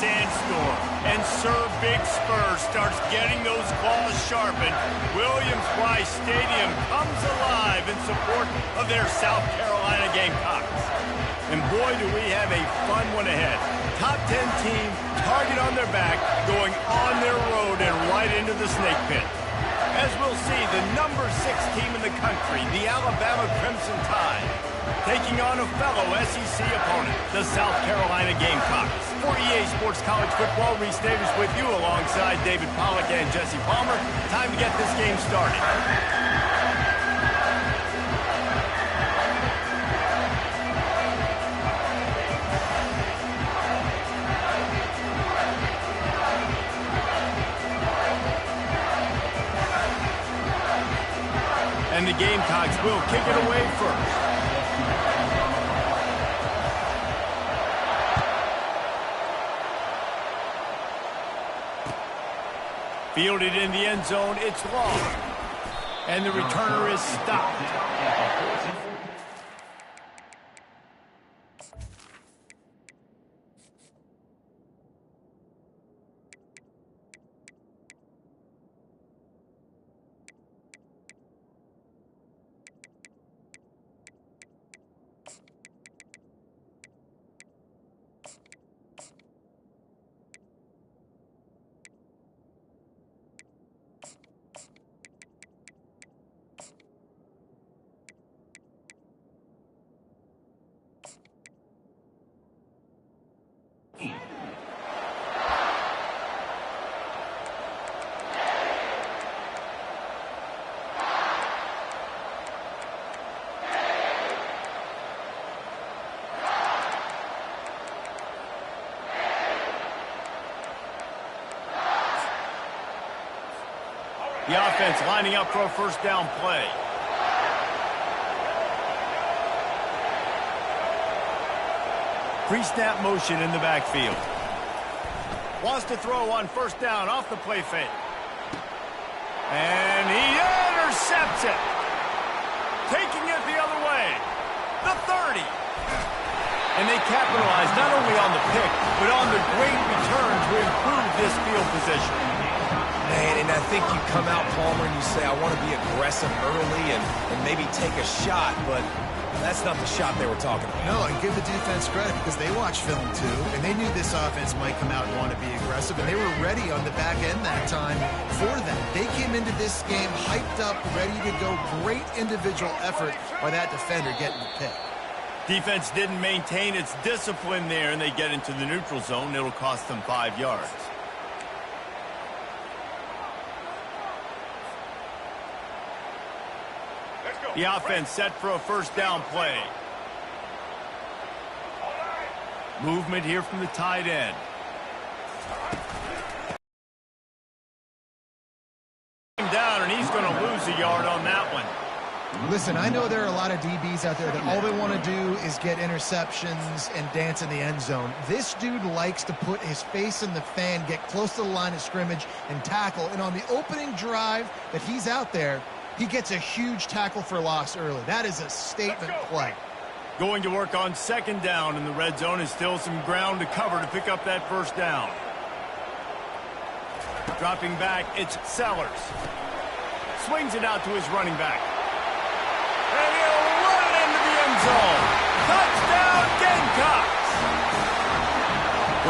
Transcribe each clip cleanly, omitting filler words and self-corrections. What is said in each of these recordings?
sandstorm, and Sir Big Spur starts getting those claws sharpened, Williams-Brice Stadium comes alive in support of their South Carolina Gamecocks. And boy, do we have a fun one ahead. Top 10 team, target on their back, going on their road and right into the snake pit. As we'll see, the number 6 team in the country, the Alabama Crimson Tide, taking on a fellow SEC opponent, the South Carolina Gamecocks. For EA Sports College Football, Reese Davis with you alongside David Pollack and Jesse Palmer. Time to get this game started. And the Gamecocks will kick it away first. Fielded in the end zone, it's long. And the returner is stopped. The offense lining up for a first down play. Pre-snap motion in the backfield. Wants to throw on first down off the play fake. And he intercepts it. Taking it the other way. The 30. And they capitalize not only on the pick, but on the great return to improve this field position. Man, and I think you come out, Palmer, and you say, I want to be aggressive early and maybe take a shot, but that's not the shot they were talking about. No, and give the defense credit because they watch film too, and they knew this offense might come out and want to be aggressive, and they were ready on the back end that time for that. They came into this game hyped up, ready to go. Great individual effort by that defender getting the pick. Defense didn't maintain its discipline there, and they get into the neutral zone. It'll cost them 5 yards. The offense set for a first down play. Movement here from the tight end. Down, and he's going to lose a yard on that one. Listen, I know there are a lot of DBs out there that all they want to do is get interceptions and dance in the end zone. This dude likes to put his face in the fan, get close to the line of scrimmage, and tackle. And on the opening drive that he's out there, he gets a huge tackle for loss early. That is a statement play. Going to work on second down in the red zone is still some ground to cover to pick up that first down. Dropping back, it's Sellers. Swings it out to his running back. And he'll run it into the end zone. Touchdown, Gamecocks!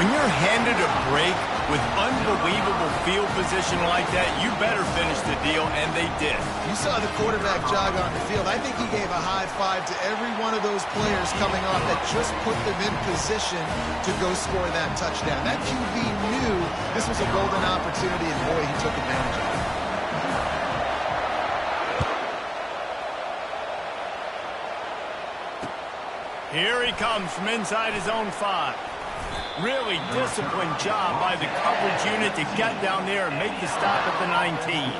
When you're handed a break with unbelievable field position like that, you better finish the deal, and they did. You saw the quarterback jog on the field. I think he gave a high five to every one of those players coming off that just put them in position to go score that touchdown. That QB knew this was a golden opportunity, and boy, he took advantage of it. Here he comes from inside his own 5. Really disciplined job by the coverage unit to get down there and make the stop at the 19.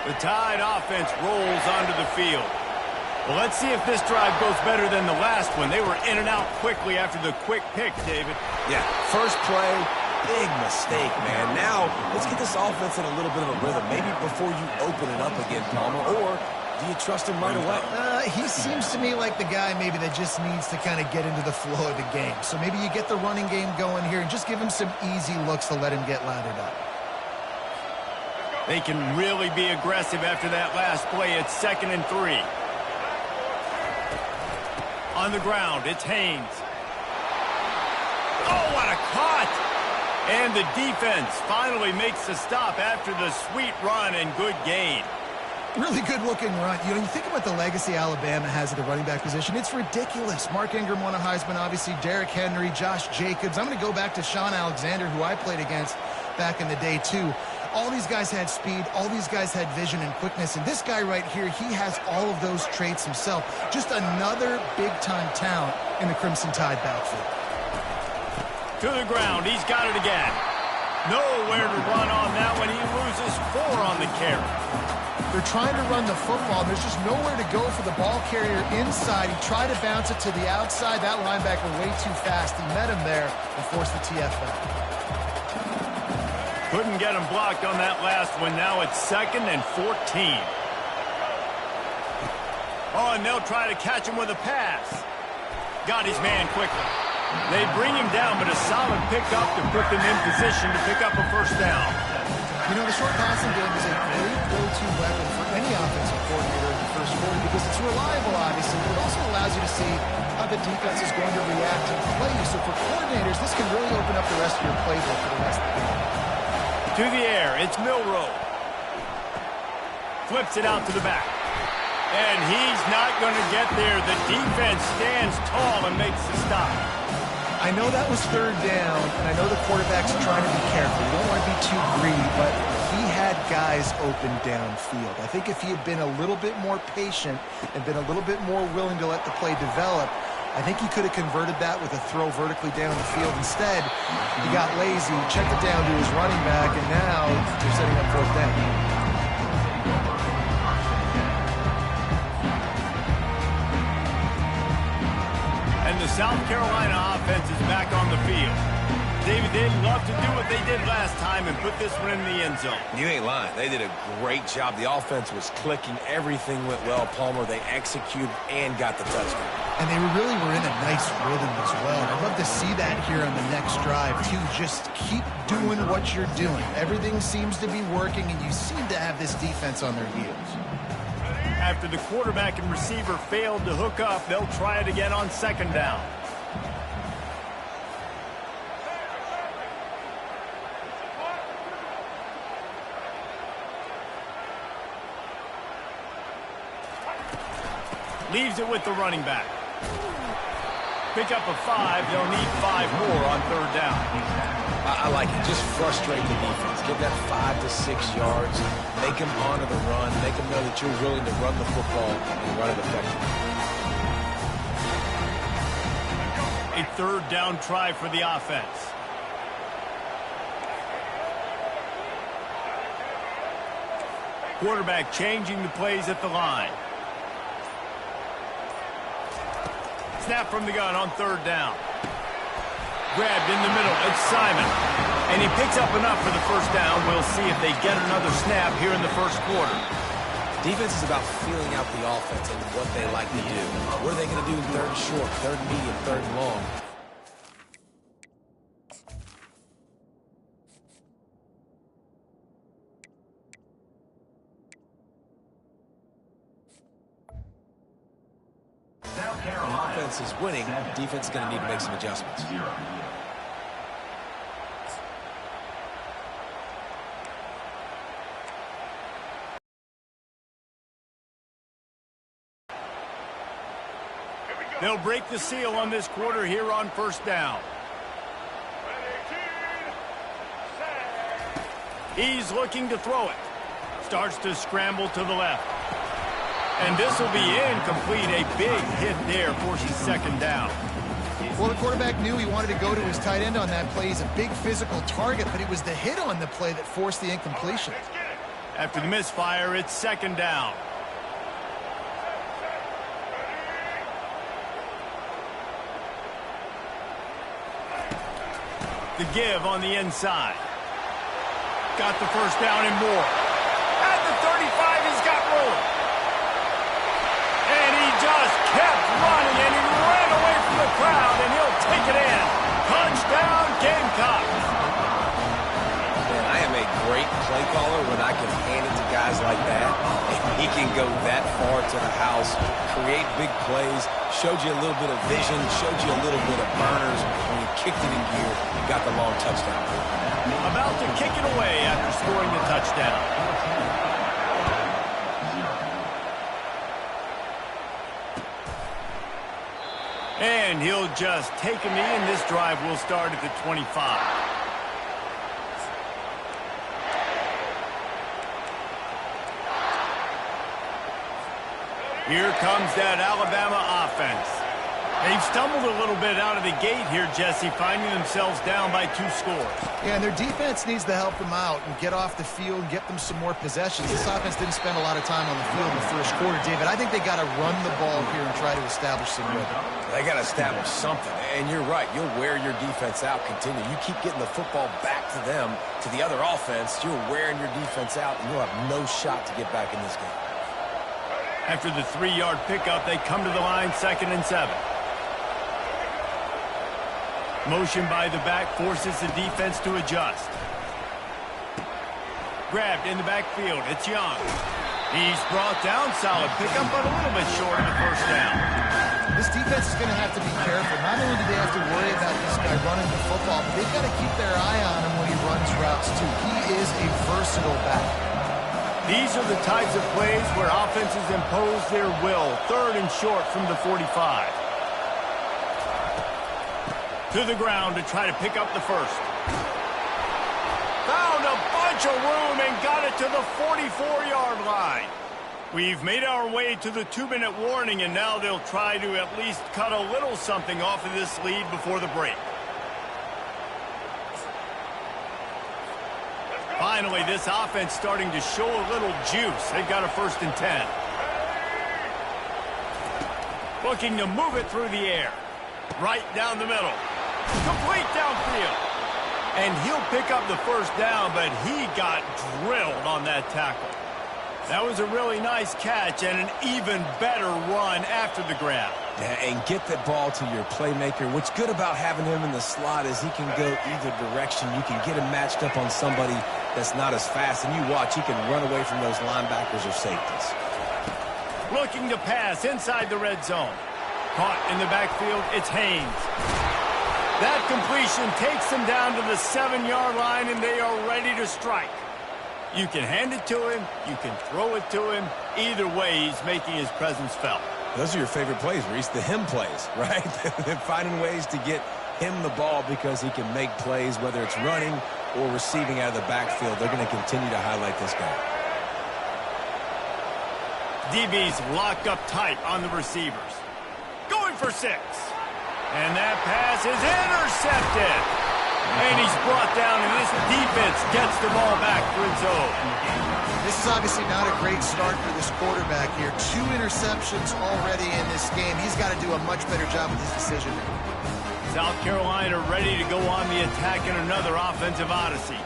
The Tide offense rolls onto the field. Well, let's see if this drive goes better than the last one. They were in and out quickly after the quick pick, David. Yeah, first play, big mistake, man. Now, let's get this offense in a little bit of a rhythm. Maybe before you open it up again, Palmer, or do you trust him right away? He seems to me like the guy maybe that just needs to kind of get into the flow of the game. So maybe you get the running game going here and just give him some easy looks to let him get lathered up. They can really be aggressive after that last play. It's 2nd and 3. On the ground, it's Haynes. Oh, what a cut! And the defense finally makes the stop after the sweet run and good gain. Really good-looking run. You know, you think about the legacy Alabama has at the running back position. It's ridiculous. Mark Ingram won a Heisman, obviously. Derrick Henry, Josh Jacobs. I'm going to go back to Sean Alexander, who I played against back in the day, too. All these guys had speed. All these guys had vision and quickness. And this guy right here, he has all of those traits himself. Just another big-time talent in the Crimson Tide backfield. To the ground. He's got it again. Nowhere to run on that one. He loses 4 on the carry. They're trying to run the football. There's just nowhere to go for the ball carrier inside. He tried to bounce it to the outside. That linebacker way too fast. He met him there and forced the TFL. Couldn't get him blocked on that last one. Now it's 2nd and 14. Oh, and they'll try to catch him with a pass. Got his man quickly. They bring him down, but a solid pickup to put them in position to pick up a first down. You know, the short passing game is a great go-to weapon for any offensive coordinator in the first quarter because it's reliable, obviously, but it also allows you to see how the defense is going to react and play you. So for coordinators, this can really open up the rest of your playbook for the rest of the game. To the air, it's Milroe. Flips it out to the back. And he's not going to get there. The defense stands tall and makes the stop. I know that was 3rd down, and I know the quarterback's trying to be careful. You don't want to be too greedy, but he had guys open downfield. I think if he had been a little bit more patient and been a little bit more willing to let the play develop, I think he could have converted that with a throw vertically down the field. Instead, he got lazy, checked it down to his running back, and now they're setting up 4th down. And the South Carolina offense is back on the field. David, they'd love to do what they did last time and put this one in the end zone. You ain't lying. They did a great job. The offense was clicking. Everything went well, Palmer. They executed and got the touchdown. And they really were in a nice rhythm as well. I'd love to see that here on the next drive, too. Just keep doing what you're doing. Everything seems to be working, and you seem to have this defense on their heels. After the quarterback and receiver failed to hook up, they'll try it again on 2nd down. Leaves it with the running back. Pick up a 5. They'll need 5 more on 3rd down. I like it. Just frustrate the defense. Give that 5 to 6 yards. Make them honor the run. Make them know that you're willing to run the football and run it effectively. A 3rd down try for the offense. Quarterback changing the plays at the line. Snap from the gun on 3rd down. Grabbed in the middle. It's Simon. And he picks up enough for the first down. We'll see if they get another snap here in the first quarter. Defense is about feeling out the offense and what they like to do. What are they going to do in 3rd and short, 3rd and medium, 3rd and long? Offense is winning. Defense is going to need to make some adjustments. They'll break the seal on this quarter here on 1st down. He's looking to throw it. Starts to scramble to the left. And this will be incomplete. A big hit there forces 2nd down. Well, the quarterback knew he wanted to go to his tight end on that play. He's a big physical target, but it was the hit on the play that forced the incompletion. After the misfire, it's 2nd down. The give on the inside. Got the first down and more. At the 35, he's got room. And he just kept running, and he ran away from the crowd, and he'll take it in. Touchdown, Gamecocks. Man, I am a great play caller when I can hand it to guys like that. And he can go that far to the house, create big plays, showed you a little bit of vision, showed you a little bit of burners. When he kicked it in gear, he got the long touchdown. About to kick it away after scoring the touchdown. And he'll just take a knee, and this drive will start at the 25. Here comes that Alabama offense. They've stumbled a little bit out of the gate here, Jesse, finding themselves down by 2 scores. Yeah, and their defense needs to help them out and get off the field and get them some more possessions. This offense didn't spend a lot of time on the field in the first quarter, David. I think they got to run the ball here and try to establish some rhythm. They got to establish something, and you're right. You'll wear your defense out, continue. You keep getting the football back to them, to the other offense, you're wearing your defense out, and you'll have no shot to get back in this game. After the 3-yard pickup, they come to the line, 2nd and 7. Motion by the back forces the defense to adjust. Grabbed in the backfield. It's Young. He's brought down. Solid pickup, but a little bit short of the first down. This defense is going to have to be careful. Not only do they have to worry about this guy running the football, but they've got to keep their eye on him when he runs routes, too. He is a versatile back. These are the types of plays where offenses impose their will. 3rd and short from the 45. To the ground to try to pick up the first. Found a bunch of room and got it to the 44-yard line. We've made our way to the 2-minute warning, and now they'll try to at least cut a little something off of this lead before the break. Finally, this offense starting to show a little juice. They've got a 1st and 10. Looking to move it through the air. Right down the middle. Complete downfield. And he'll pick up the first down, but he got drilled on that tackle. That was a really nice catch and an even better run after the grab. Yeah, and get the ball to your playmaker. What's good about having him in the slot is he can go either direction. You can get him matched up on somebody that's not as fast, and you watch, he can run away from those linebackers or safeties. Looking to pass inside the red zone. Caught in the backfield, it's Haynes. That completion takes them down to the 7-yard line, and they are ready to strike. You can hand it to him, you can throw it to him. Either way, he's making his presence felt. Those are your favorite plays, Reese, the him plays, right? They're finding ways to get him the ball because he can make plays, whether it's running or receiving out of the backfield. They're going to continue to highlight this guy. DB's locked up tight on the receivers. Going for 6. And that pass is intercepted. And he's brought down, and this defense gets the ball back for its own. This is obviously not a great start for this quarterback here. 2 interceptions already in this game. He's got to do a much better job with his decision. South Carolina ready to go on the attack in another offensive odyssey.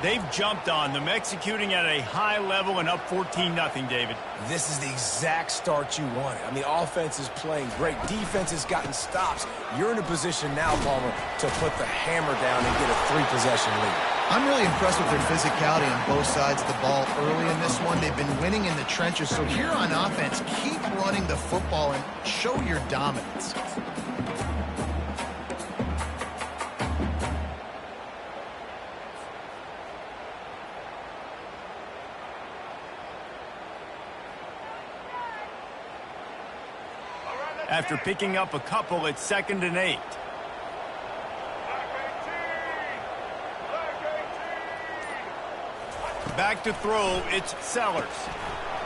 They've jumped on them, executing at a high level and up 14-0, David. This is the exact start you wanted. I mean, offense is playing great. Defense has gotten stops. You're in a position now, Palmer, to put the hammer down and get a 3-possession lead. I'm really impressed with their physicality on both sides of the ball early in this one. They've been winning in the trenches. So here on offense, keep running the football and show your dominance. After picking up a couple, it's 2nd and 8. Back to throw, it's Sellers.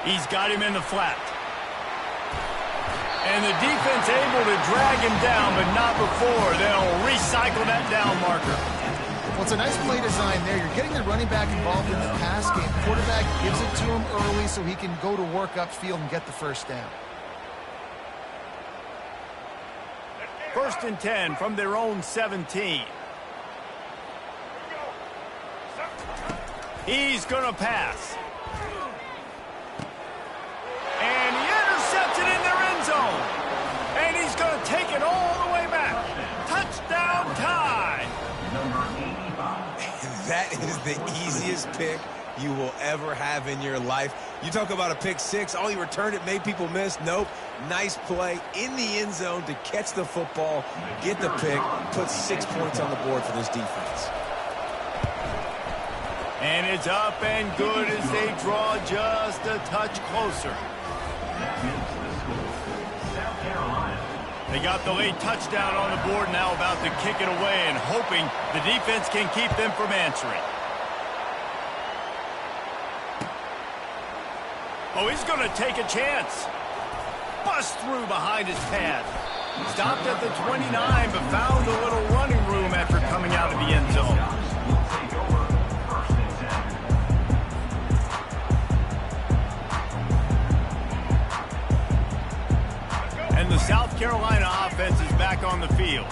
He's got him in the flat. And the defense able to drag him down, but not before. They'll recycle that down marker. Well, it's a nice play design there. You're getting the running back involved in the pass game. Quarterback gives it to him early so he can go to work upfield and get the first down. 1st and 10 from their own 17. He's going to pass. And he intercepts it in their end zone. And he's going to take it all the way back. Touchdown tie. That is the easiest pick you will ever have in your life. You talk about a pick six. Oh, he returned it, made people miss. Nope. Nice play in the end zone to catch the football, get the pick, put 6 points on the board for this defense. And it's up and good as they draw just a touch closer. They got the late touchdown on the board, now about to kick it away and hoping the defense can keep them from answering. Oh, he's going to take a chance. Bust through behind his pad. Stopped at the 29, but found a little running room after coming out of the end zone. And the South Carolina offense is back on the field.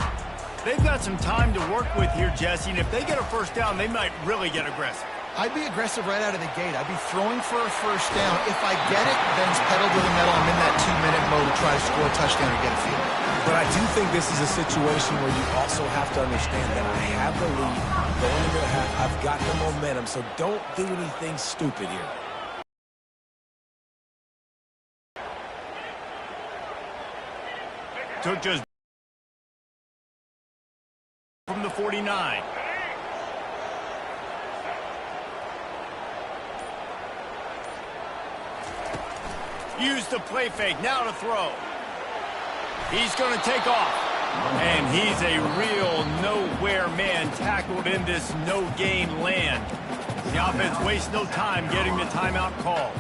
They've got some time to work with here, Jesse, and if they get a first down, they might really get aggressive. I'd be aggressive right out of the gate. I'd be throwing for a first down. If I get it, then it's pedal to the metal. I'm in that 2-minute mode to try to score a touchdown or get a field. But I do think this is a situation where you also have to understand that I have the lead going into the half. I've got the momentum, so don't do anything stupid here. Took just from the 49. Use the play fake, now to throw. He's going to take off. And he's a real nowhere man tackled in this no-gain land. The offense wastes no time getting the timeout call.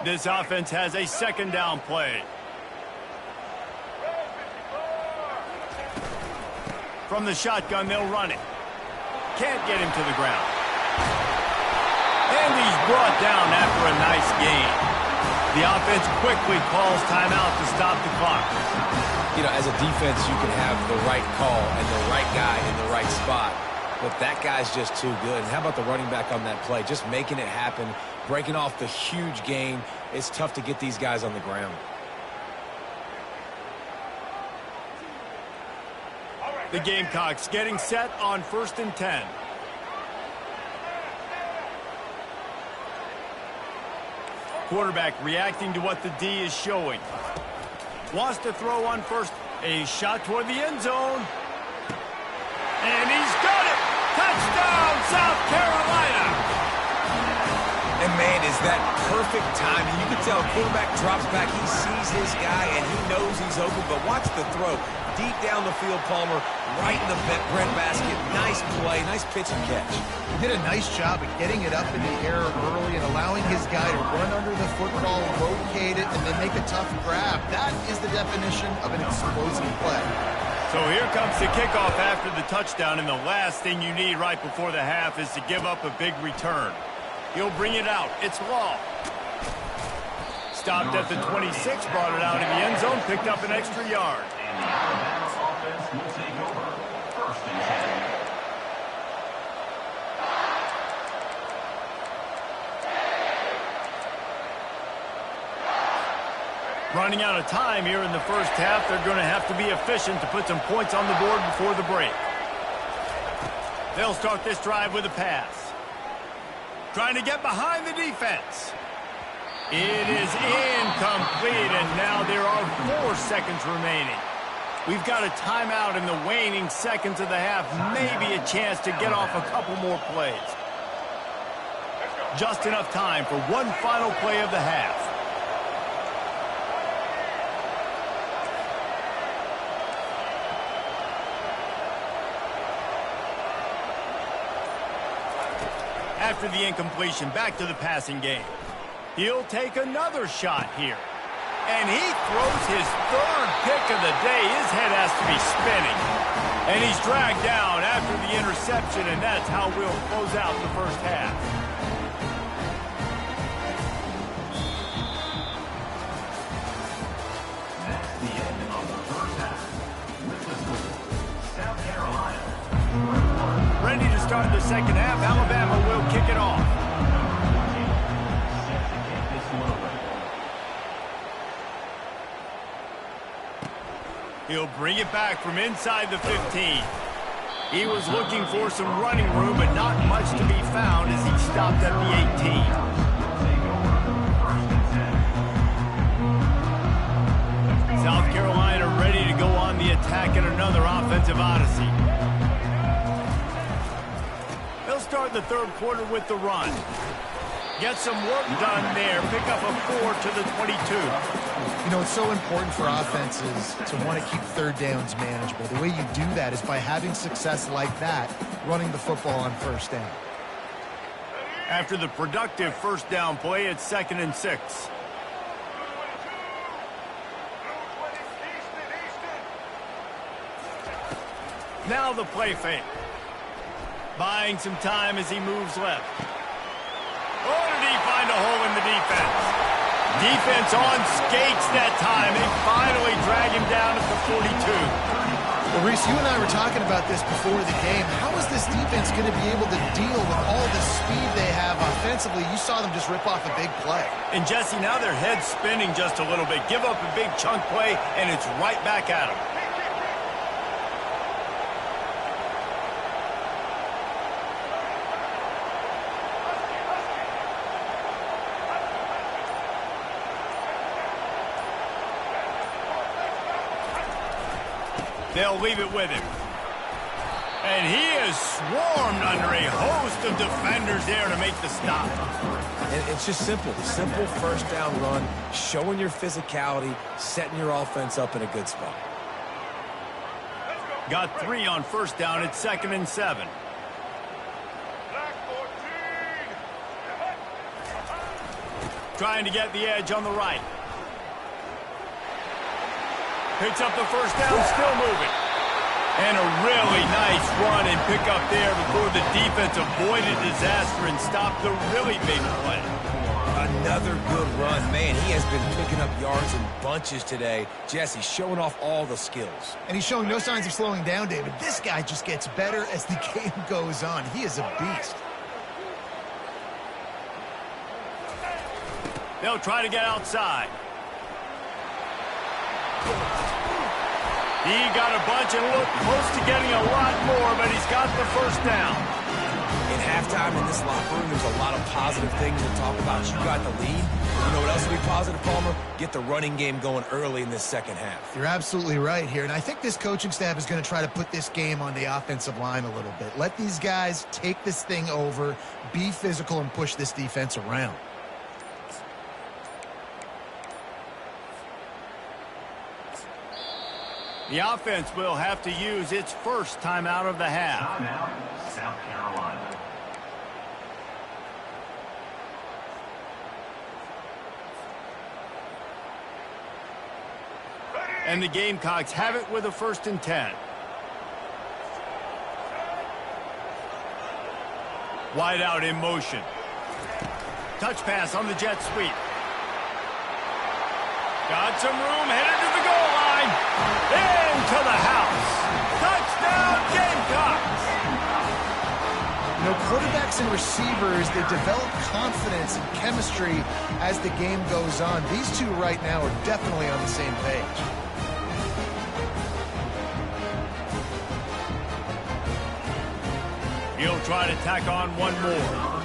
This offense has a second down play. From the shotgun, they'll run it. Can't get him to the ground. And he's brought down after a nice gain. The offense quickly calls timeout to stop the clock. You know, as a defense, you can have the right call and the right guy in the right spot. But that guy's just too good. And how about the running back on that play? Just making it happen, breaking off the huge gain. It's tough to get these guys on the ground. The Gamecocks getting set on 1st and 10. Quarterback reacting to what the D is showing. Wants to throw on first. A shot toward the end zone. And he's got it! Touchdown, South Carolina! And, man, is that perfect timing. You can tell quarterback drops back. He sees his guy, and he knows he's open. But watch the throw. Deep down the field, Palmer, right in the breadbasket. Nice play, nice pitch and catch. He did a nice job of getting it up in the air early and allowing his guy to run under the football, locate it, and then make a tough grab. That is the definition of an explosive play. So here comes the kickoff after the touchdown, and the last thing you need right before the half is to give up a big return. He'll bring it out. It's Law. Stopped at the 26, brought it out in the end zone, picked up an extra yard. Offense will take over 1st and 10. Running out of time here in the first half. They're going to have to be efficient to put some points on the board before the break. They'll start this drive with a pass. Trying to get behind the defense. It is incomplete, and now there are 4 seconds remaining. We've got a timeout in the waning seconds of the half. Maybe a chance to get off a couple more plays. Just enough time for one final play of the half. After the incompletion, back to the passing game. He'll take another shot here. And he throws his 3rd pick of the day. His head has to be spinning. And he's dragged down after the interception, and that's how we'll close out the first half. start the second half. Alabama will kick it off. He'll bring it back from inside the 15. He was looking for some running room, but not much to be found as he stopped at the 18. South Carolina ready to go on the attack in another offensive odyssey. They'll start the third quarter with the run. Get some work done there. Pick up a 4 to the 22. You know, it's so important for offenses to want to keep third downs manageable. The way you do that is by having success like that, running the football on first down. After the productive first down play, it's 2nd and 6. Now the play fake. Buying some time as he moves left. Oh, did he find a hole in the defense? Defense on skates that time. They finally drag him down at the 42. Well, Reese, you and I were talking about this before the game. How is this defense going to be able to deal with all the speed they have offensively? You saw them just rip off a big play. And, Jesse, now their head's spinning just a little bit. Give up a big chunk play, and it's right back at them. They'll leave it with him. And he is swarmed under a host of defenders there to make the stop. And it's just simple. Simple first down run, showing your physicality, setting your offense up in a good spot. Got 3 on first down. It's 2nd and 7. Trying to get the edge on the right. Picks up the first down, still moving. And a really nice run and pick up there before the defense avoided disaster and stopped the really big play. Another good run. Man, he has been picking up yards in bunches today. Jesse showing off all the skills. And he's showing no signs of slowing down, David. This guy just gets better as the game goes on. He is a beast. They'll try to get outside. He got a bunch and looked close to getting a lot more, but he's got the first down. In halftime in this locker room, there's a lot of positive things to talk about. You got the lead. You know what else will be positive, Palmer? Get the running game going early in this second half. You're absolutely right here, and I think this coaching staff is going to try to put this game on the offensive line a little bit. Let these guys take this thing over, be physical, and push this defense around. The offense will have to use its first timeout of the half. Timeout, South Carolina. And the Gamecocks have it with a 1st and 10. Wide out in motion. Touch pass on the jet sweep. Got some room, headed to the goal line. Into the house. Touchdown, Gamecocks. You know, quarterbacks and receivers, they develop confidence and chemistry as the game goes on. These two right now are definitely on the same page. He'll try to tack on one more.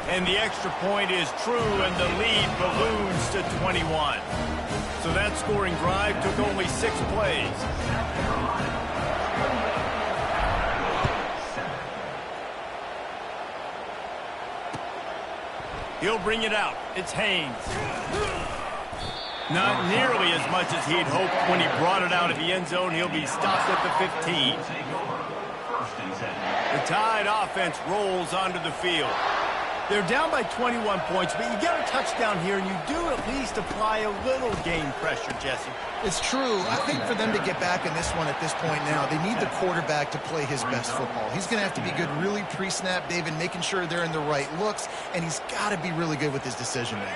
And the extra point is true, and the lead balloons to 21. So that scoring drive took only 6 plays. He'll bring it out. It's Haynes. Not nearly as much as he'd hoped when he brought it out of the end zone. He'll be stopped at the 15. The Tide offense rolls onto the field. They're down by 21 points, but you get a touchdown here, and you do at least apply a little game pressure, Jesse. It's true. I think for them to get back in this one at this point now, they need the quarterback to play his best football. He's going to have to be good really pre-snap, David, making sure they're in the right looks, and he's got to be really good with his decision-making.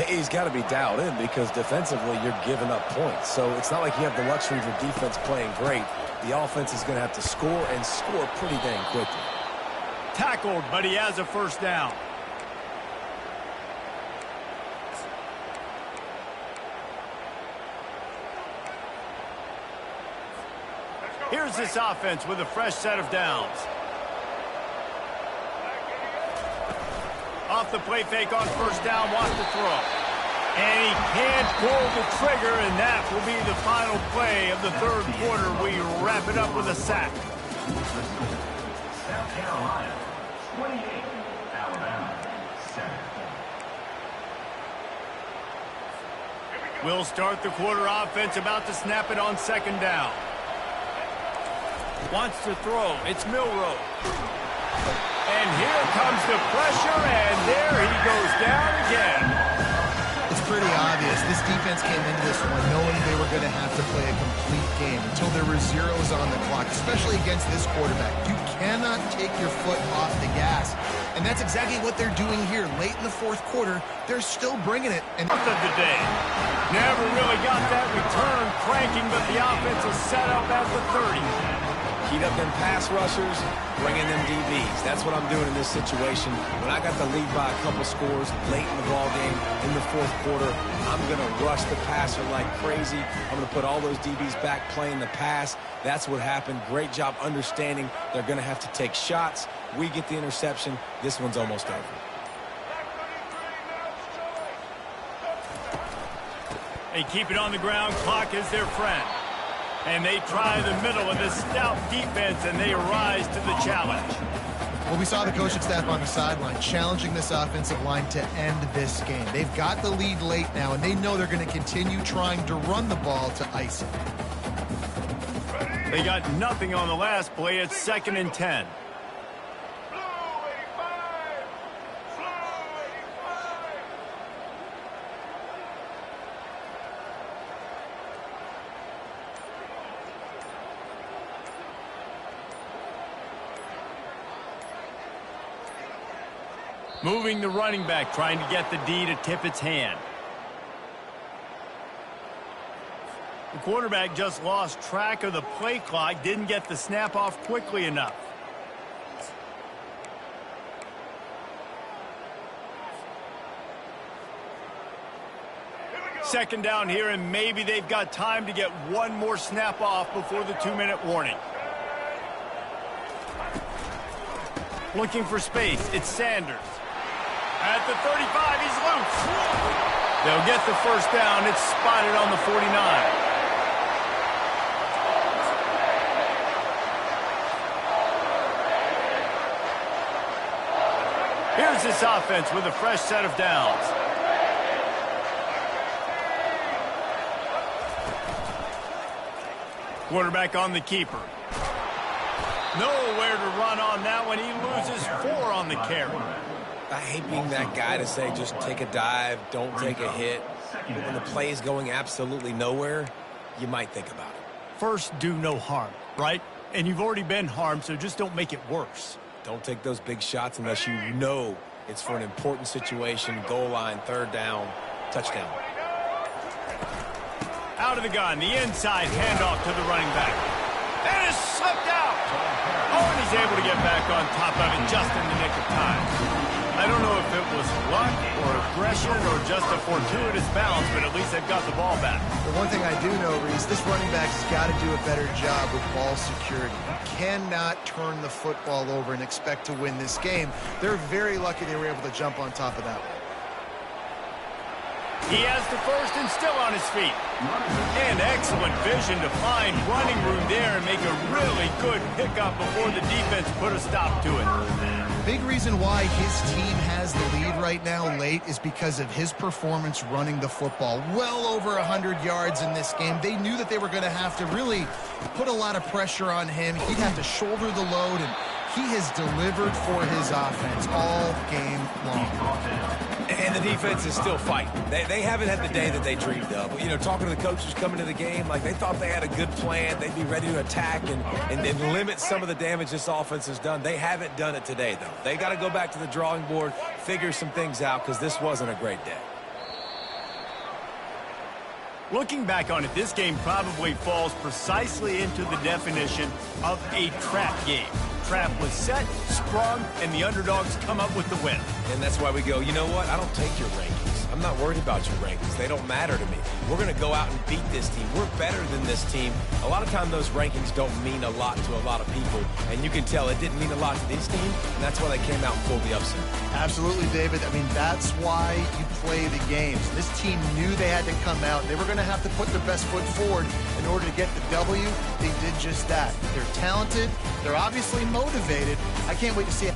He's got to be dialed in because defensively you're giving up points. So it's not like you have the luxury of your defense playing great. The offense is going to have to score and score pretty dang quickly. Tackled, but he has a first down. Here's this offense with a fresh set of downs. Off the play fake on first down, wants to throw. And he can't pull the trigger, and that will be the final play of the third quarter. We wrap it up with a sack. South Carolina, 28. Alabama, 7. We'll start the quarter offense, about to snap it on second down. Wants to throw. It's Milroe. And here comes the pressure, and there he goes down again. It's pretty obvious. This defense came into this one knowing they were going to have to play a complete game until there were zeros on the clock, especially against this quarterback. You cannot take your foot off the gas. And that's exactly what they're doing here. Late in the fourth quarter, they're still bringing it. And Of the day. Never really got that return cranking, but the offense is set up at the 30. Heat up them pass rushers, bring in them DBs. That's what I'm doing in this situation. When I got the lead by a couple scores late in the ball game in the fourth quarter, I'm going to rush the passer like crazy. I'm going to put all those DBs back playing the pass. That's what happened. Great job understanding they're going to have to take shots. We get the interception. This one's almost over. They keep it on the ground. Clock is their friend. And they try the middle of this stout defense, and they rise to the challenge. well, we saw the coaching staff on the sideline challenging this offensive line to end this game. They've got the lead late now, and they know they're going to continue trying to run the ball to ice it. They got nothing on the last play. It's 2nd and 10. Moving the running back, trying to get the D to tip its hand. The quarterback just lost track of the play clock, didn't get the snap off quickly enough. Second down here, and maybe they've got time to get one more snap off before the 2-minute warning. Looking for space, it's Sanders. At the 35, he's loose. They'll get the first down. It's spotted on the 49. Here's this offense with a fresh set of downs. Quarterback on the keeper. Nowhere to run on that one. He loses 4 on the carry. I hate being that guy to say just take a dive, don't take a hit. But when the play is going absolutely nowhere, you might think about it. First, do no harm, right? And you've already been harmed, so just don't make it worse. Don't take those big shots unless you know it's for an important situation, goal line, third down, touchdown. Out of the gun, the inside handoff to the running back. And it's slipped out. Oh, and he's able to get back on top of it just in the nick of time. I don't know if it was luck or aggression or just a fortuitous bounce, but at least they've got the ball back. The one thing I do know, Reese, this running back's got to do a better job with ball security. You cannot turn the football over and expect to win this game. They're very lucky they were able to jump on top of that one. He has the first and still on his feet. And excellent vision to find running room there and make a really good pickup before the defense put a stop to it. Big reason why his team has the lead right now late is because of his performance running the football. Well over 100 yards in this game. They knew that they were going to have to really put a lot of pressure on him. He'd have to shoulder the load, and he has delivered for his offense all game long. And the defense is still fighting. They haven't had the day that they dreamed of. You know, talking to the coaches coming to the game, like they thought they had a good plan. They'd be ready to attack and limit some of the damage this offense has done. They haven't done it today, though. They got to go back to the drawing board, figure some things out, because this wasn't a great day. Looking back on it, this game probably falls precisely into the definition of a trap game. Trap was set, sprung, and the underdogs come up with the win. And that's why we go, you know what? I don't take your rankings. I'm not worried about your rankings. They don't matter to me. We're going to go out and beat this team. We're better than this team. A lot of time those rankings don't mean a lot to a lot of people, and you can tell it didn't mean a lot to this team, and that's why they came out and pulled the upset. Absolutely, David. I mean, that's why you play the games. This team knew they had to come out. They were going to have to put their best foot forward in order to get the W. They did just that. They're talented. They're obviously motivated. I can't wait to see it.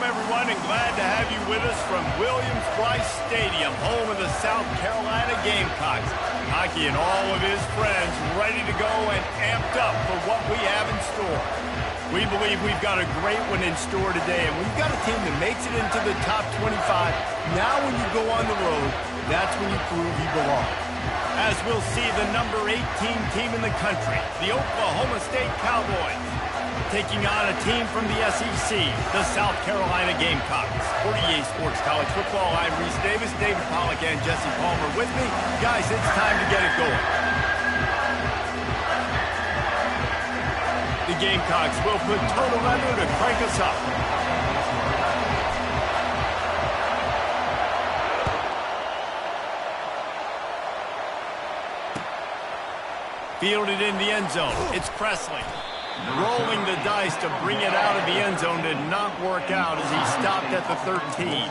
Welcome, everyone, and glad to have you with us from Williams-Brice Stadium, home of the South Carolina Gamecocks. Hockey and all of his friends ready to go and amped up for what we have in store. We believe we've got a great one in store today, and we've got a team that makes it into the top 25. Now when you go on the road, that's when you prove you belong. As we'll see the number 18 team in the country, the Oklahoma State Cowboys, taking on a team from the SEC, the South Carolina Gamecocks. 48 Sports College Football, I'm Reese Davis, David Pollack, and Jesse Palmer with me. Guys, it's time to get it going. The Gamecocks will put total leather to crank us up. Fielded in the end zone. It's Presley. Rolling the dice to bring it out of the end zone did not work out as he stopped at the 13.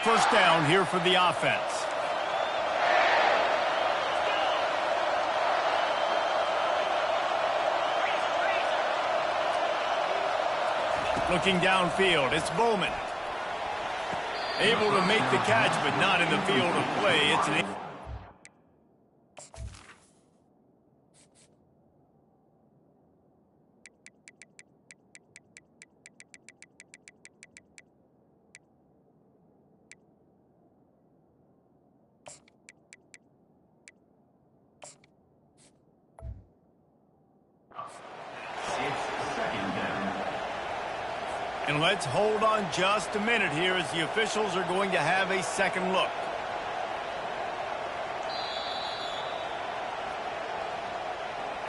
First down here for the offense. Looking downfield, it's Bowman. Able to make the catch, but not in the field of play. It's an... And let's hold on just a minute here as the officials are going to have a second look.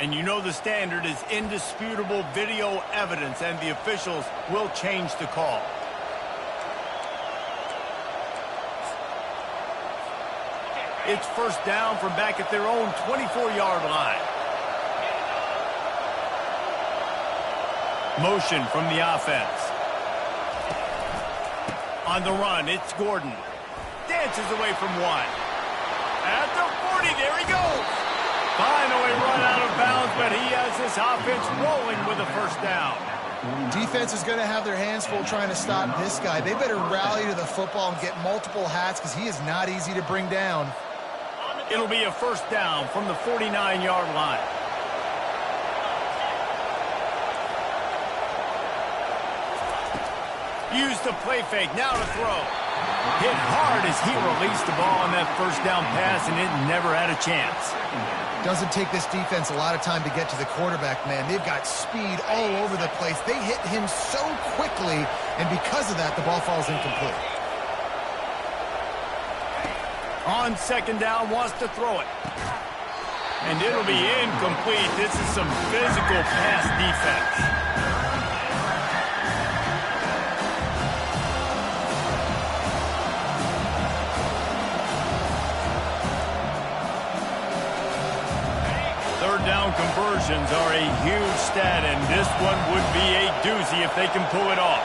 And you know the standard is indisputable video evidence, and the officials will change the call. It's first down from back at their own 24-yard line. Motion from the offense. On the run, it's Gordon. Dances away from one. At the 40, there he goes. Finally run out of bounds, but he has this offense rolling with a first down. Defense is going to have their hands full trying to stop this guy. They better rally to the football and get multiple hats because he is not easy to bring down. It'll be a first down from the 49-yard line. Used the play fake, now to throw. Hit hard as he released the ball on that first down pass, and it never had a chance. Doesn't take this defense a lot of time to get to the quarterback, man. They've got speed all over the place. They hit him so quickly, and because of that, the ball falls incomplete. On second down, wants to throw it. And it'll be incomplete. This is some physical pass defense. Third down conversions are a huge stat, and this one would be a doozy if they can pull it off.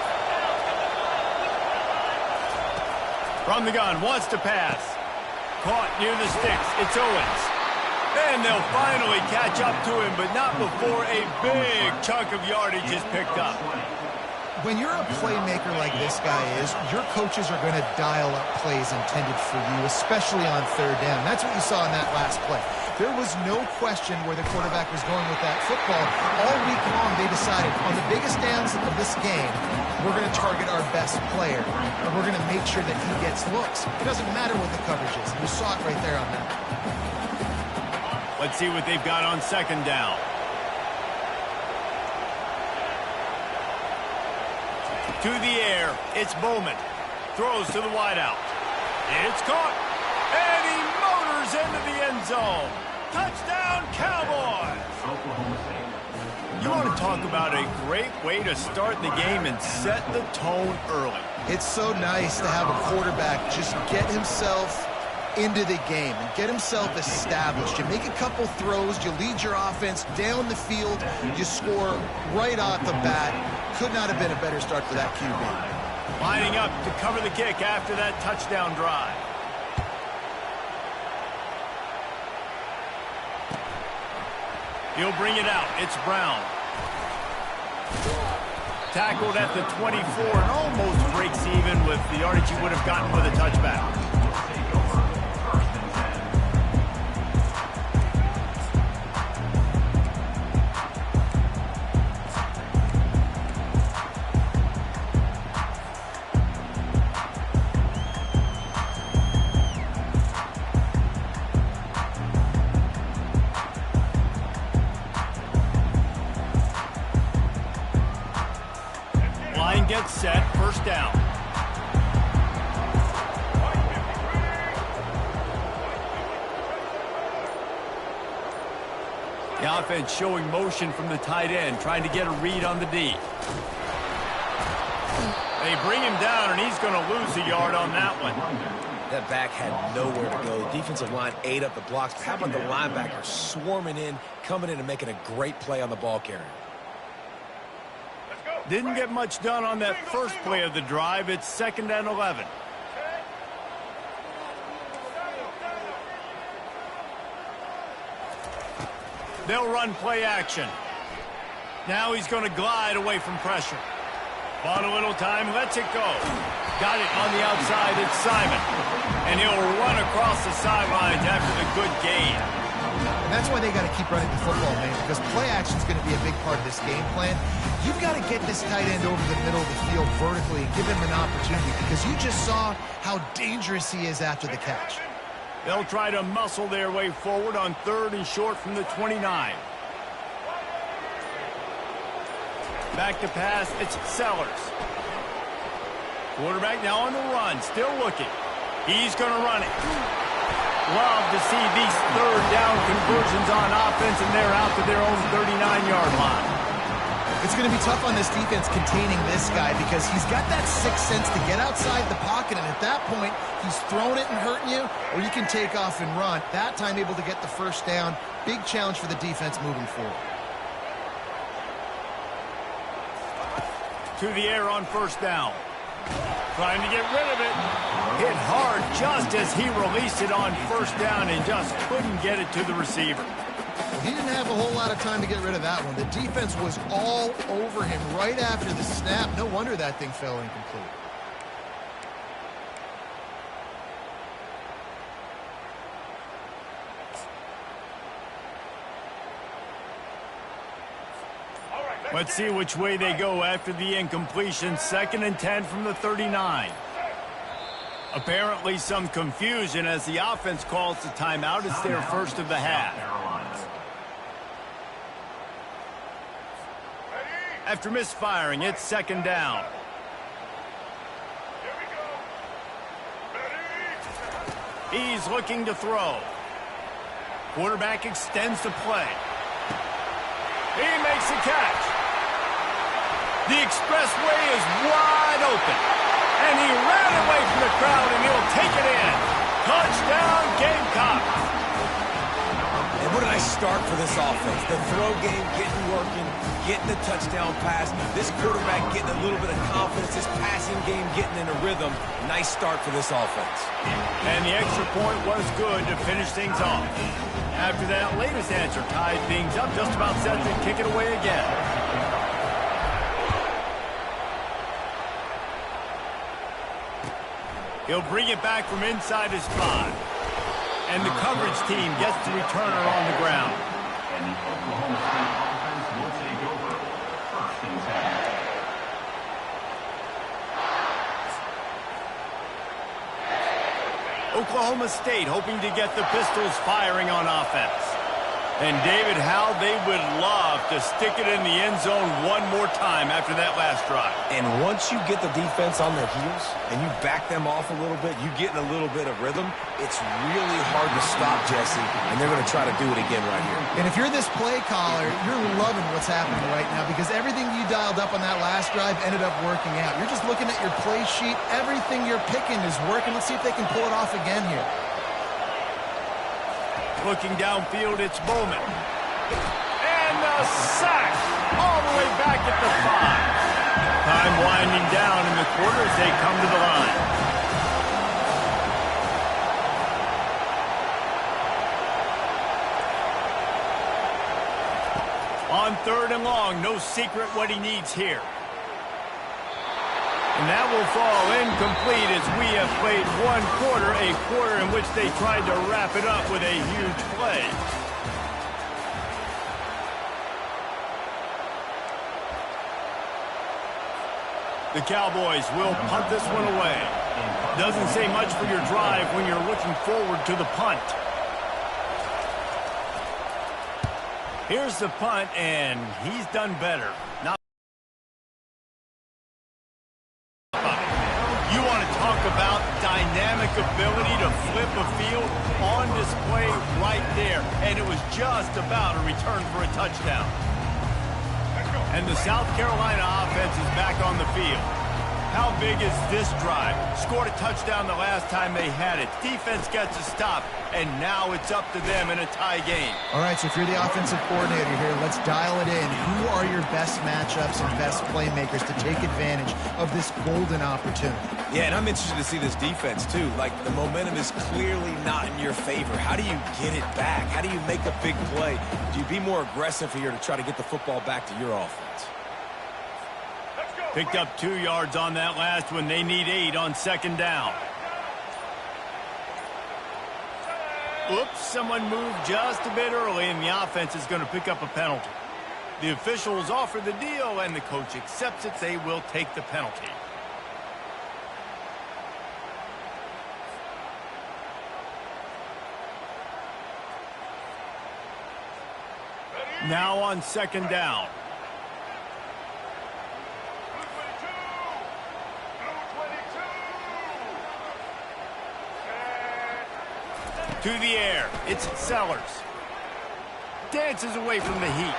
From the gun, wants to pass. Caught near the sticks. It's Owens. And they'll finally catch up to him, but not before a big chunk of yardage is picked up. When you're a playmaker like this guy is, your coaches are going to dial up plays intended for you, especially on third down. That's what you saw in that last play. There was no question where the quarterback was going with that football. All week long, they decided on the biggest downs of this game, we're going to target our best player, and we're going to make sure that he gets looks. It doesn't matter what the coverage is. You saw it right there on that. Let's see what they've got on second down. To the air, it's Bowman. Throws to the wideout. It's caught. And he motors into the end zone. Touchdown, Cowboys! You want to talk about a great way to start the game and set the tone early. It's so nice to have a quarterback just get himself into the game and get himself established. You make a couple throws, you lead your offense down the field, you score right off the bat. Could not have been a better start for that QB. Lining up to cover the kick after that touchdown drive. He'll bring it out. It's Brown. Tackled at the 24 and almost breaks even with the yardage he would have gotten with a touchback. Gets set, first down. The offense showing motion from the tight end, trying to get a read on the D. They bring him down, and he's going to lose a yard on that one. That back had nowhere to go. The defensive line ate up the blocks. But how about the linebacker swarming in, coming in and making a great play on the ball carrier? Didn't get much done on that first play of the drive. It's 2nd and 11. They'll run play action. Now he's going to glide away from pressure. Bought a little time, lets it go. Got it on the outside, it's Simon. And he'll run across the sidelines after the good gain. And that's why they got to keep running the football, man, because play action is going to be a big part of this game plan. You've got to get this tight end over the middle of the field vertically and give him an opportunity, because you just saw how dangerous he is after the catch. They'll try to muscle their way forward on 3rd and short from the 29. Back to pass, it's Sellers. Quarterback now on the run, still looking. He's going to run it. Love to see these 3rd down conversions on offense, and they're out to their own 39-yard line. It's going to be tough on this defense containing this guy, because he's got that sixth sense to get outside the pocket, and at that point, he's throwing it and hurting you, or you can take off and run. That time able to get the first down. Big challenge for the defense moving forward. To the air on 1st down. Trying to get rid of it. Hit hard just as he released it on 1st down and just couldn't get it to the receiver. Well, he didn't have a whole lot of time to get rid of that one. The defense was all over him right after the snap. No wonder that thing fell incomplete. Let's see which way they go after the incompletion. 2nd and 10 from the 39. Apparently some confusion as the offense calls the timeout. It's their first of the half. After misfiring, it's 2nd down. He's looking to throw. Quarterback extends the play. He makes the catch. The expressway is wide open. And he ran away from the crowd, and he'll take it in. Touchdown, Gamecocks. And what a nice start for this offense. The throw game getting working, getting the touchdown pass. This quarterback getting a little bit of confidence. This passing game getting in a rhythm. Nice start for this offense. And the extra point was good to finish things off. After that latest answer tied things up, just about set to kick it away again. He'll bring it back from inside his 5. And the coverage team gets the returner on the ground. And the Oklahoma State offense will take over. First and 10. Oklahoma State hoping to get the Pistols firing on offense. And David, how they would love to stick it in the end zone one more time after that last drive. And once you get the defense on their heels and you back them off a little bit, you get in a little bit of rhythm, it's really hard to stop, Jesse, and they're going to try to do it again right here. And if you're this play caller, you're loving what's happening right now because everything you dialed up on that last drive ended up working out. You're just looking at your play sheet. Everything you're picking is working. Let's see if they can pull it off again here. Looking downfield, it's Bowman. And the sack all the way back at the 5. Time winding down in the quarter as they come to the line. On 3rd and long, no secret what he needs here. And that will fall incomplete as we have played one quarter, a quarter in which they tried to wrap it up with a huge play. The Cowboys will punt this one away. Doesn't say much for your drive when you're looking forward to the punt. Here's the punt, and he's done better. Now, you want to talk about dynamic ability to flip a field on display right there. And it was just about a return for a touchdown. And the South Carolina offense is back on the field. How big is this drive? Scored a touchdown the last time they had it. Defense gets a stop, and now it's up to them in a tie game. All right, so if you're the offensive coordinator here, let's dial it in. Who are your best matchups and best playmakers to take advantage of this golden opportunity? Yeah, and I'm interested to see this defense, too. Like, the momentum is clearly not in your favor. How do you get it back? How do you make a big play? Do you be more aggressive here to try to get the football back to your offense? Picked up 2 yards on that last one. They need 8 on 2nd down. Oops, someone moved just a bit early, and the offense is going to pick up a penalty. The officials offer the deal, and the coach accepts it. They will take the penalty. Now on 2nd down. To the air, it's Sellers. Dances away from the heat.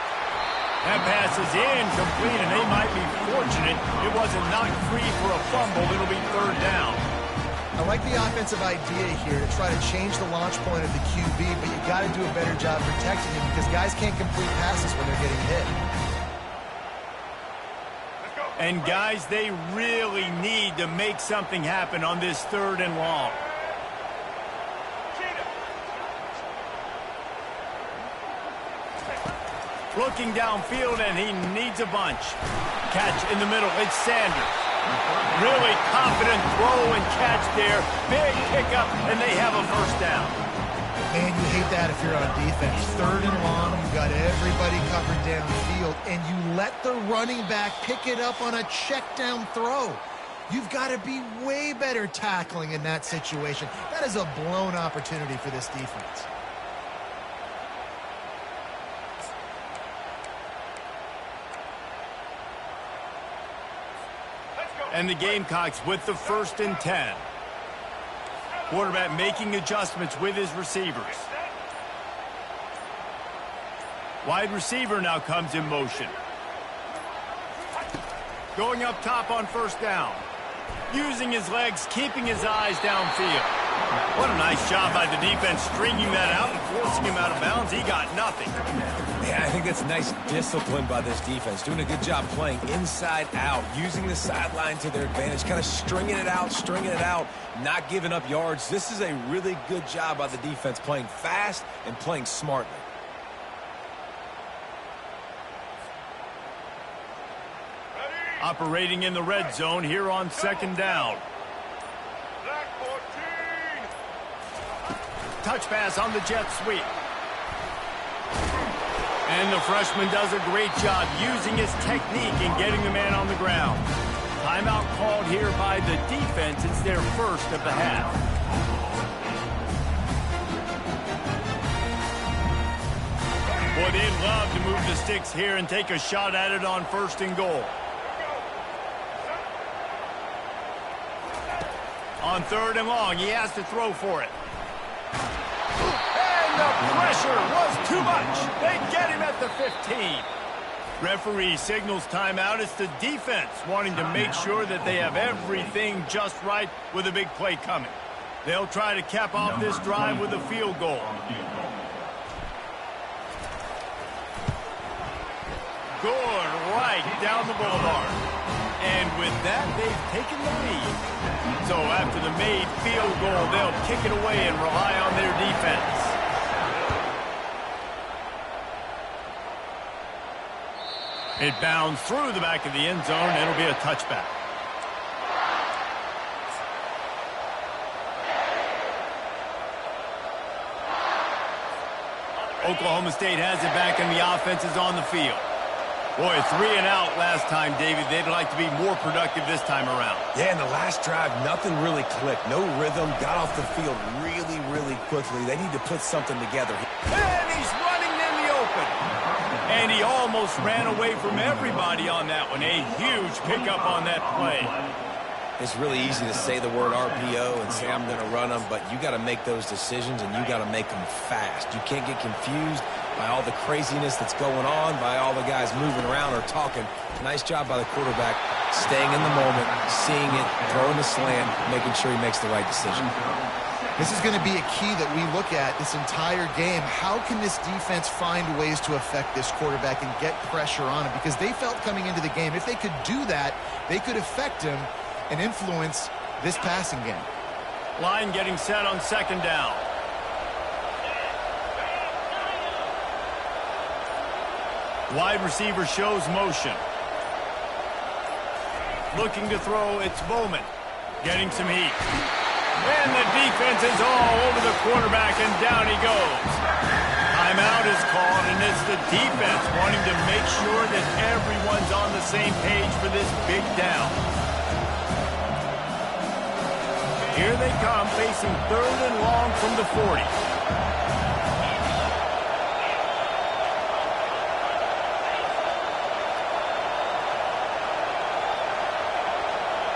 That pass is incomplete, and they might be fortunate it wasn't knocked free for a fumble. It'll be 3rd down. I like the offensive idea here to try to change the launch point of the QB, but you got to do a better job protecting him because guys can't complete passes when they're getting hit. And guys, they really need to make something happen on this 3rd and long. Looking downfield, and he needs a bunch. Catch in the middle. It's Sanders. Really confident throw and catch there. Big pickup, and they have a 1st down. Man, you hate that if you're on defense. 3rd and long, you've got everybody covered downfield, and you let the running back pick it up on a check down throw. You've got to be way better tackling in that situation. That is a blown opportunity for this defense. And the Gamecocks with the 1st and 10. Quarterback making adjustments with his receivers. Wide receiver now comes in motion. Going up top on 1st down. Using his legs, keeping his eyes downfield. What a nice job by the defense stringing that out and forcing him out of bounds. He got nothing. Yeah, I think that's nice discipline by this defense. Doing a good job playing inside out, using the sideline to their advantage, kind of stringing it out, not giving up yards. This is a really good job by the defense, playing fast and playing smartly. Operating in the red zone here on 2nd down. touch pass on the jet sweep. And the freshman does a great job using his technique and getting the man on the ground. Timeout called here by the defense. It's their first of the half. Boy, they'd love to move the sticks here and take a shot at it on 1st and goal. On 3rd and long, he has to throw for it. And the pressure was too much. They get him at the 15. Referee signals timeout. It's the defense wanting to make sure that they have everything just right with a big play coming. They'll try to cap off this drive with a field goal. Good right down the boulevard. And with that, they've taken the lead. So after the made field goal, they'll kick it away and rely on their defense. It bounds through the back of the end zone. It'll be a touchback. Oklahoma State has it back and the offense is on the field. Boy, 3 and out last time, David. They'd like to be more productive this time around. Yeah, in the last drive, nothing really clicked. No rhythm. Got off the field really, really quickly. They need to put something together. And he's running in the open. And he almost ran away from everybody on that one. A huge pickup on that play. It's really easy to say the word RPO and say I'm going to run them, but you got to make those decisions and you got to make them fast. You can't get confused by all the craziness that's going on, by all the guys moving around or talking. Nice job by the quarterback, staying in the moment, seeing it, throwing the slant, making sure he makes the right decision. This is going to be a key that we look at this entire game. How can this defense find ways to affect this quarterback and get pressure on him? Because they felt coming into the game, if they could do that, they could affect him and influence this passing game. Line getting set on 2nd down. Wide receiver shows motion. Looking to throw, it's Bowman. Getting some heat. And the defense is all over the quarterback, and down he goes. Timeout is called, and it's the defense wanting to make sure that everyone's on the same page for this big down. Here they come, facing 3rd and long from the 40.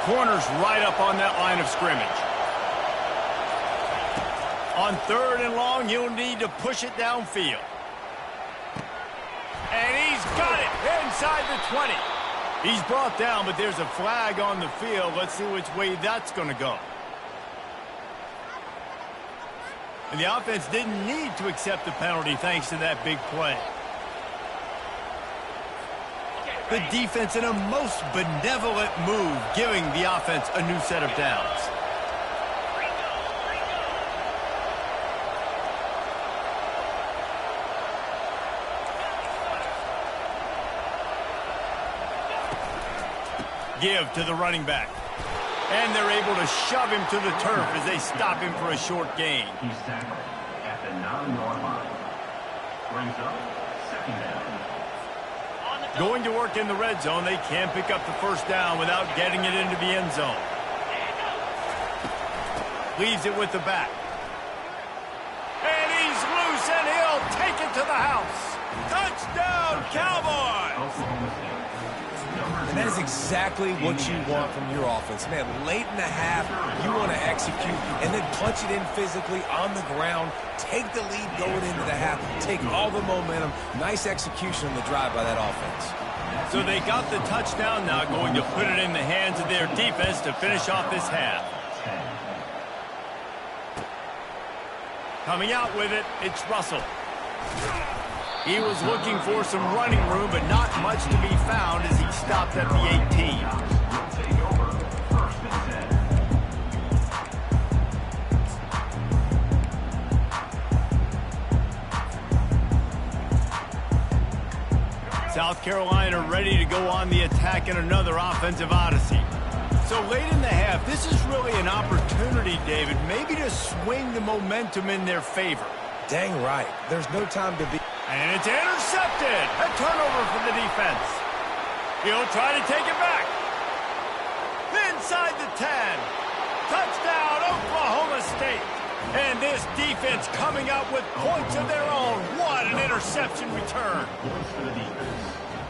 Corners right up on that line of scrimmage. On 3rd and long, you'll need to push it downfield. And he's got it inside the 20. He's brought down, but there's a flag on the field. Let's see which way that's going to go. And the offense didn't need to accept the penalty thanks to that big play. The defense in a most benevolent move, giving the offense a new set of downs. Give to the running back. And they're able to shove him to the turf as they stop him for a short gain. He's tackled at the 9-yard line. Brings up 2nd down. Going to work in the red zone, they can't pick up the 1st down without getting it into the end zone. Leaves it with the back. And he's loose, and he'll take it to the house. Touchdown, Cowboys! And that is exactly what you want from your offense. Man, late in the half, you want to execute and then punch it in physically on the ground, take the lead going into the half, take all the momentum. Nice execution on the drive by that offense. So they got the touchdown, now going to put it in the hands of their defense to finish off this half. Coming out with it, it's Russell. He was looking for some running room, but not much to be found as he stopped at the 18. Take over 1st and 10. South Carolina ready to go on the attack in another offensive odyssey. So late in the half, this is really an opportunity, David, maybe to swing the momentum in their favor. Dang right. There's no time to be... And it's intercepted. A turnover for the defense. He'll try to take it back. Inside the 10. Touchdown, Oklahoma State. And this defense coming up with points of their own. What an interception return.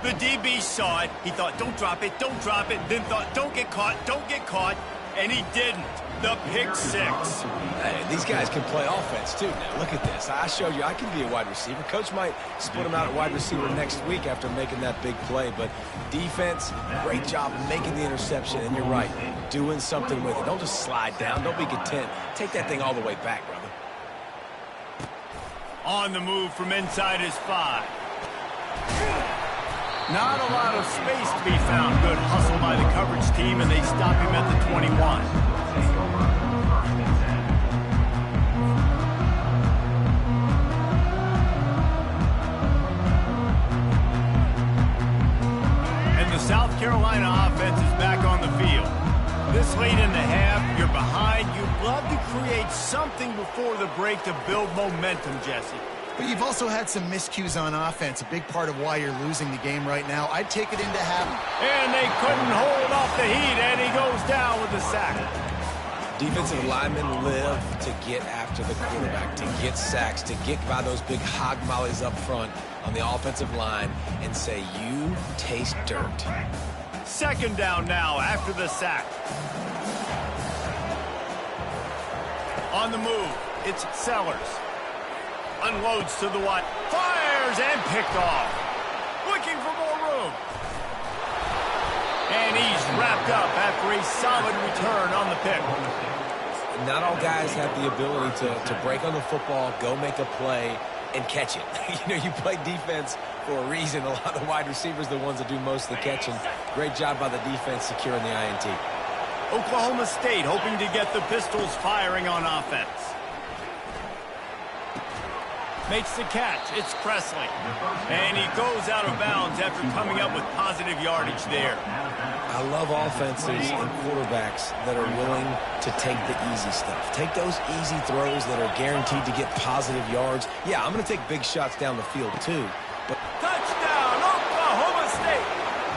The DB saw it. He thought, don't drop it, don't drop it. Then thought, don't get caught. And he didn't. The pick six. Hey, these guys can play offense, too. Now, look at this. I showed you I can be a wide receiver. Coach might split him out at wide receiver next week after making that big play. But defense, great job making the interception. And you're right, doing something with it. Don't just slide down. Don't be content. Take that thing all the way back, brother. On the move from inside his 5. Not a lot of space to be found. Good hustle by the coverage team, and they stop him at the 21. And the South Carolina offense is back on the field. This late in the half, you're behind. You'd love to create something before the break to build momentum, Jesse. But you've also had some miscues on offense, a big part of why you're losing the game right now. I'd take it into half. And they couldn't hold off the heat, and he goes down with the sack. Defensive linemen live to get after the quarterback, to get sacks, to get by those big hog mollies up front on the offensive line and say, you taste dirt. Second down now after the sack. On the move, it's Sellers. Unloads to the wide. Fires and picked off. Looking for more room. And he's wrapped up after a solid return on the pick. Not all guys have the ability to break on the football, go make a play, and catch it. You play defense for a reason. A lot of the wide receivers are the ones that do most of the catching. Great job by the defense securing the INT. Oklahoma State hoping to get the Pistols firing on offense. Makes the catch. It's Presley. And he goes out of bounds after coming up with positive yardage there. I love offenses and quarterbacks that are willing to take the easy stuff. Take those easy throws that are guaranteed to get positive yards. Yeah, I'm going to take big shots down the field too. But touchdown, Oklahoma State.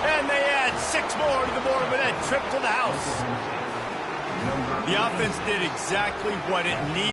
And they add 6 more to the board with that trip to the house. The offense did exactly what it needed.